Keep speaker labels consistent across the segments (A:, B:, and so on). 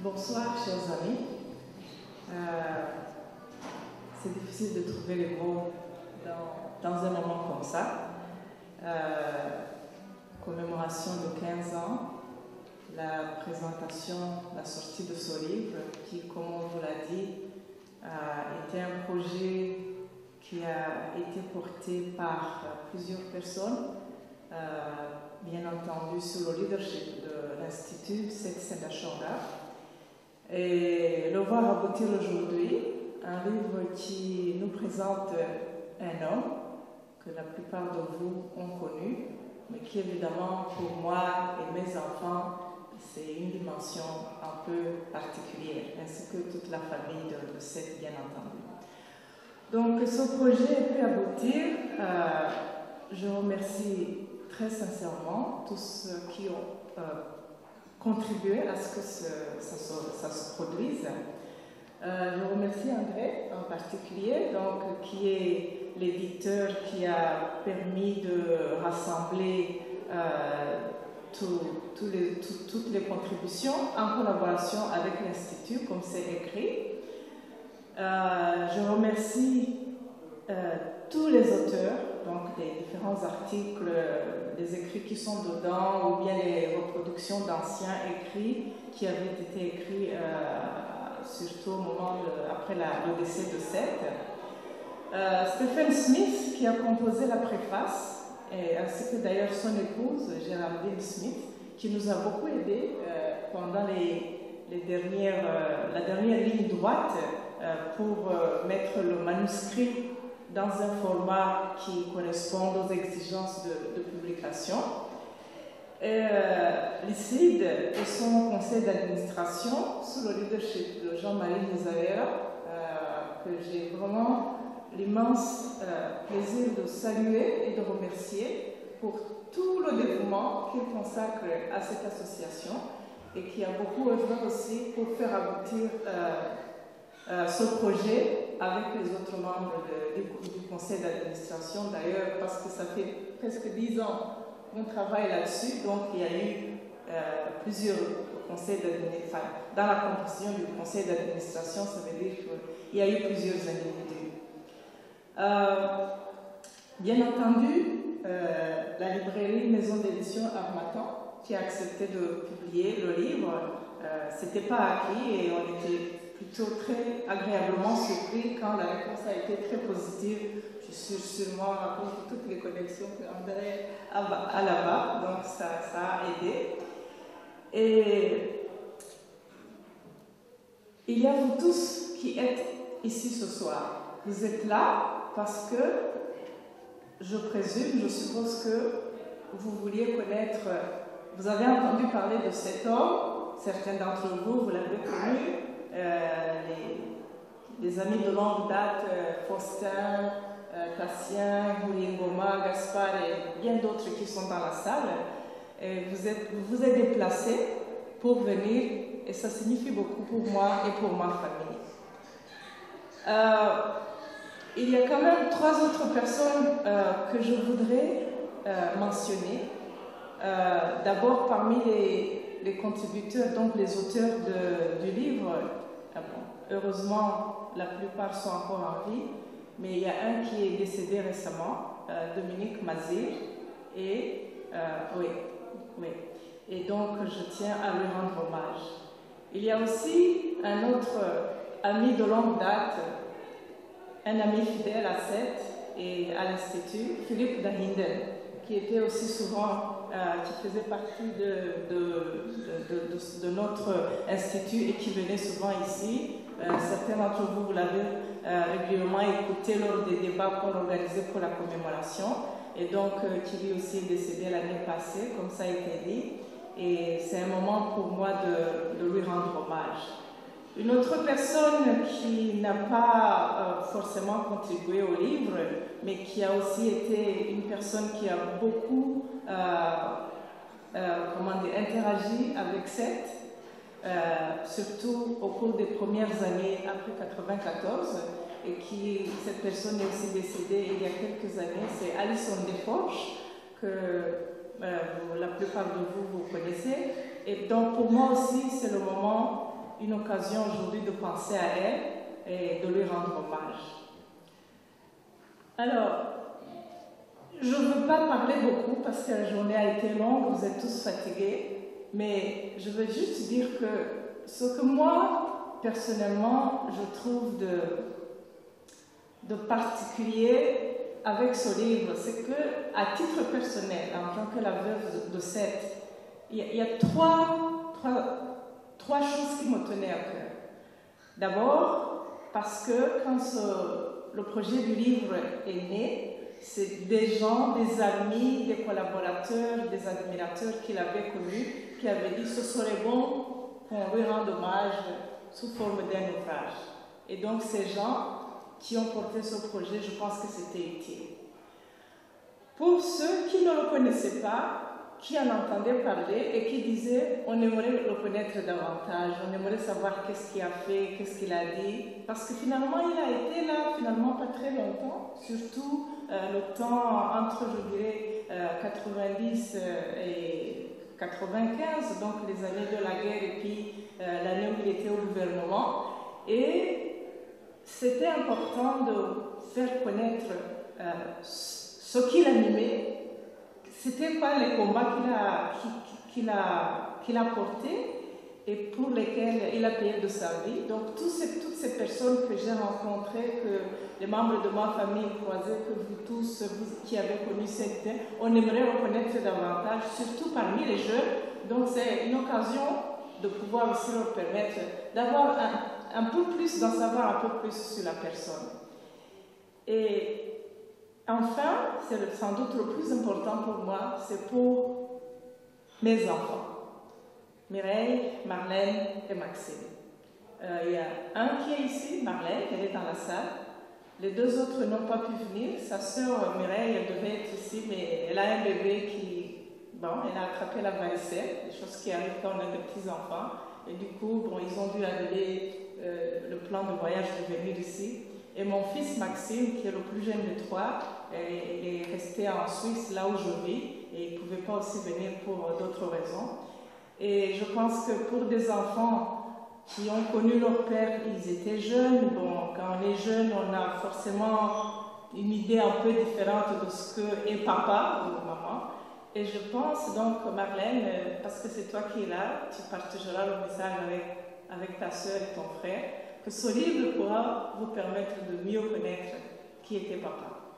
A: Bonsoir, chers amis. C'est difficile de trouver les mots dans un moment comme ça. Commémoration de 15 ans, la présentation, la sortie de ce livre qui, comme on vous l'a dit, était un projet qui a été porté par plusieurs personnes, bien entendu sous le leadership de l'Institut Seth-Sendashonga. Et le voir aboutir aujourd'hui, un livre qui nous présente un homme que la plupart de vous ont connu, mais qui évidemment pour moi et mes enfants, c'est une dimension un peu particulière, ainsi que toute la famille de Seth, bien entendu. Donc ce projet a pu aboutir. Je remercie très sincèrement tous ceux qui ont contribué à ce que ça se produise. Je remercie André en particulier, donc, qui est l'éditeur qui a permis de rassembler toutes les contributions en collaboration avec l'Institut, comme c'est écrit. Je remercie tous les auteurs, donc des différents articles, des écrits qui sont dedans, ou bien les reproductions d'anciens écrits qui avaient été écrits surtout au moment après le décès de Seth. Stephen Smith qui a composé la préface, ainsi que d'ailleurs son épouse Géraldine Smith, qui nous a beaucoup aidés pendant la dernière ligne droite pour mettre le manuscrit dans un format qui corresponde aux exigences de publication. L'ICID et son conseil d'administration, sous le leadership de Jean-Marie Mouzaïra, que j'ai vraiment l'immense plaisir de saluer et de remercier pour tout le dévouement qu'il consacre à cette association et qui a beaucoup œuvré aussi pour faire aboutir ce projet avec les autres membres du conseil d'administration, d'ailleurs, parce que ça fait presque 10 ans qu'on travaille là-dessus, donc il y a eu plusieurs conseils d'administration. Dans la composition du conseil d'administration, ça veut dire qu'il y a eu plusieurs individus. Bien entendu, la librairie Maison d'édition Harmattan, qui a accepté de publier le livre, c'était pas acquis et on était plutôt très agréablement surpris quand la réponse a été très positive. Je suis sûrement à cause de toutes les connexions qu'André a là-bas, donc ça a aidé. Et il y a vous tous qui êtes ici ce soir. Vous êtes là parce que, je présume, je suppose que vous vouliez connaître, vous avez entendu parler de cet homme, certains d'entre vous, vous l'avez connu, les amis de longue date, Faustin, Tassien, Ngoma, Gaspard et bien d'autres qui sont dans la salle. Et vous vous êtes déplacés pour venir et ça signifie beaucoup pour moi et pour ma famille. Il y a quand même 3 autres personnes que je voudrais mentionner. D'abord parmi les contributeurs, donc les auteurs du livre. Heureusement, la plupart sont encore en vie, mais il y a un qui est décédé récemment, Dominique Mazir, et donc je tiens à lui rendre hommage. Il y a aussi un autre ami de longue date, un ami fidèle à Seth et à l'Institut, Philippe Dahinden, qui était aussi souvent, qui faisait partie de notre institut et qui venait souvent ici. Certains d'entre vous, vous l'avez régulièrement écouté lors des débats qu'on organisait pour la commémoration, et donc qui lui aussi est décédé l'année passée, comme ça a été dit, et c'est un moment pour moi de lui rendre hommage. Une autre personne qui n'a pas forcément contribué au livre, mais qui a aussi été une personne qui a beaucoup interagi avec Seth, surtout au cours des premières années après 1994, et cette personne est aussi décédée il y a quelques années, c'est Alison Desforges, que la plupart de vous connaissez. Et donc pour moi aussi, c'est le moment une occasion aujourd'hui de penser à elle et de lui rendre hommage. Alors, je ne veux pas parler beaucoup parce que la journée a été longue, vous êtes tous fatigués, mais je veux juste dire que ce que moi, personnellement, je trouve de particulier avec ce livre, c'est que, à titre personnel, en tant que la veuve de Seth, il y a trois choses qui me tenaient à cœur. D'abord, parce que quand le projet du livre est né, c'est des gens, des amis, des collaborateurs, des admirateurs qu'il avait connus, qui avaient dit ce serait bon qu'on lui rende hommage sous forme d'un ouvrage. Et donc ces gens qui ont porté ce projet, je pense que c'était utile. Pour ceux qui ne le connaissaient pas, qui en entendaient parler et qui disaient on aimerait le connaître davantage, on aimerait savoir qu'est-ce qu'il a fait, qu'est-ce qu'il a dit, parce que finalement il a été là finalement pas très longtemps, surtout le temps entre je dirais 90 et 95, donc les années de la guerre et puis l'année où il était au gouvernement, et c'était important de faire connaître ce qu'il animait. C'était quoi les combats qu'il a portés et pour lesquels il a payé de sa vie. Donc toutes ces personnes que j'ai rencontrées, que les membres de ma famille croisés, que vous tous vous, qui avez connu cette idée, on aimerait reconnaître davantage, surtout parmi les jeunes. Donc c'est une occasion de pouvoir aussi leur permettre d'avoir un peu plus, d'en savoir un peu plus sur la personne. Et enfin, c'est sans doute le plus important pour moi, c'est pour mes enfants, Mireille, Marlène et Maxime. Il y a un qui est ici, Marlène, elle est dans la salle. Les deux autres n'ont pas pu venir. Sa sœur Mireille, elle devait être ici, mais elle a un bébé qui, bon, elle a attrapé la varicelle, des choses qui arrivent quand on a des petits-enfants. Et du coup, bon, ils ont dû annuler le plan de voyage de venir ici. Et mon fils Maxime, qui est le plus jeune des trois, il est resté en Suisse, là où je vis, et il ne pouvait pas aussi venir pour d'autres raisons. Et je pense que pour des enfants qui ont connu leur père, ils étaient jeunes. Bon, quand on est jeune, on a forcément une idée un peu différente de ce que est papa ou maman. Et je pense donc, Marlène, parce que c'est toi qui es là, tu partageras le message avec ta sœur et ton frère, que ce livre pourra vous permettre de mieux connaître qui était papa.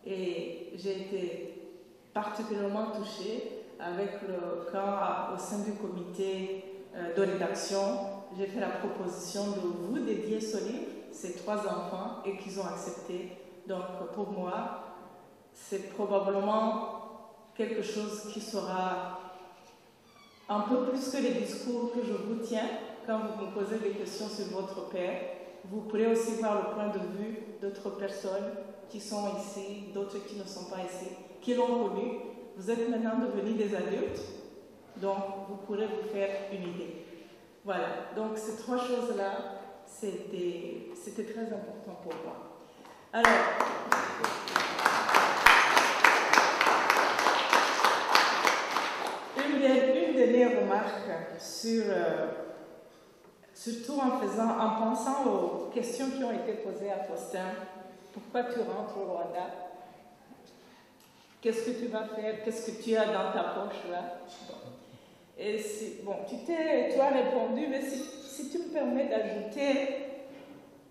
A: Et j'ai été particulièrement touchée avec quand au sein du comité de rédaction, j'ai fait la proposition de vous dédier ce livre, ces trois enfants, et qu'ils ont accepté. Donc pour moi, c'est probablement quelque chose qui sera un peu plus que les discours que je vous tiens quand vous me posez des questions sur votre père. Vous pourrez aussi voir le point de vue d'autres personnes qui sont ici, d'autres qui ne sont pas ici, qui l'ont connu. Vous êtes maintenant devenus des adultes, donc vous pourrez vous faire une idée. Voilà, donc ces trois choses-là, c'était très important pour moi. Alors, une dernière remarque sur, surtout en pensant aux questions qui ont été posées à Faustin. Pourquoi tu rentres au Rwanda? Qu'est-ce que tu vas faire? Qu'est-ce que tu as dans ta poche là? Et bon, tu as répondu, mais si tu me permets d'ajouter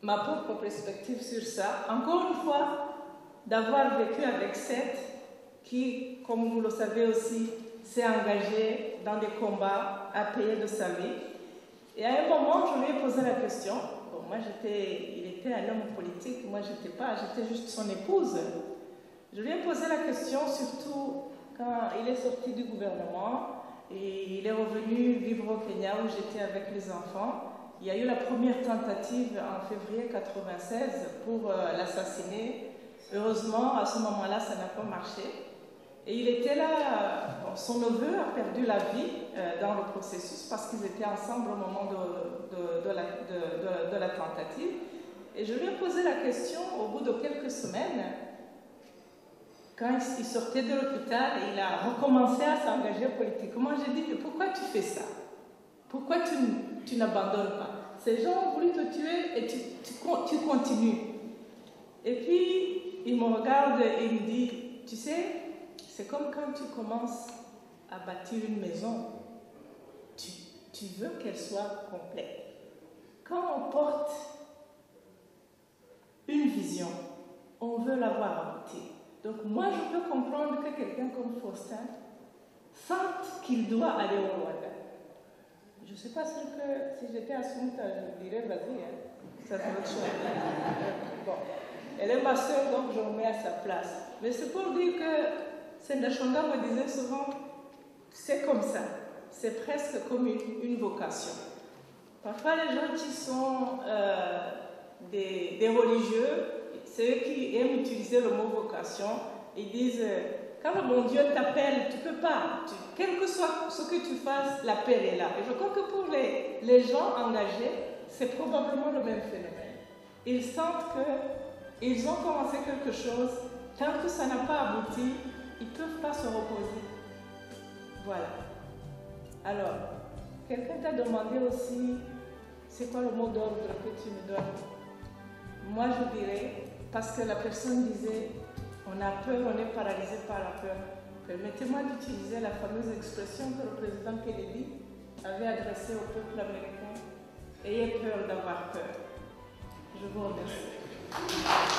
A: ma propre perspective sur ça, encore une fois, d'avoir vécu avec Seth, qui, comme vous le savez aussi, s'est engagé dans des combats à payer de sa vie. Et à un moment, je lui ai posé la question. Bon, moi, il était un homme politique, moi, j'étais juste son épouse. Je lui ai posé la question, surtout quand il est sorti du gouvernement et il est revenu vivre au Kenya où j'étais avec les enfants. Il y a eu la première tentative en février 1996 pour l'assassiner. Heureusement, à ce moment-là, ça n'a pas marché. Et il était là, son neveu a perdu la vie dans le processus parce qu'ils étaient ensemble au moment de la tentative. Et je lui ai posé la question au bout de quelques semaines, quand il sortait de l'hôpital, il a recommencé à s'engager politiquement. J'ai dit, mais pourquoi tu fais ça?
B: Pourquoi tu n'abandonnes pas? Ces gens ont voulu te tuer et tu continues. Et puis, il me regarde et il me dit, tu sais, c'est comme quand tu commences à bâtir une maison. Tu veux qu'elle soit complète. Quand on porte une vision, on veut l'avoir aboutie. Donc moi, je peux comprendre que quelqu'un comme Faustin sente qu'il doit aller au Rwanda. Je ne sais pas si j'étais à Sunta, je dirais vas-y, hein. Ça c'est autre chose. Bon, elle est ma soeur, donc je me mets à sa place. Mais c'est pour dire que Sendashonga me disait souvent, c'est comme ça, c'est presque comme une vocation. Parfois les gens qui sont des religieux, ceux qui aiment utiliser le mot vocation, ils disent quand le bon Dieu t'appelle, tu ne peux pas. Quel que soit ce que tu fasses, l'appel est là. Et je crois que pour les gens engagés, c'est probablement le même phénomène. Ils sentent qu'ils ont commencé quelque chose, tant que ça n'a pas abouti, ils ne peuvent pas se reposer. Voilà. Alors, quelqu'un t'a demandé aussi, c'est quoi le mot d'ordre que tu me donnes? Moi, je dirais, parce que la personne disait, on a peur, on est paralysé par la peur. Permettez-moi d'utiliser la fameuse expression que le président Kennedy avait adressée au peuple américain. Ayez peur d'avoir peur. Je vous remercie.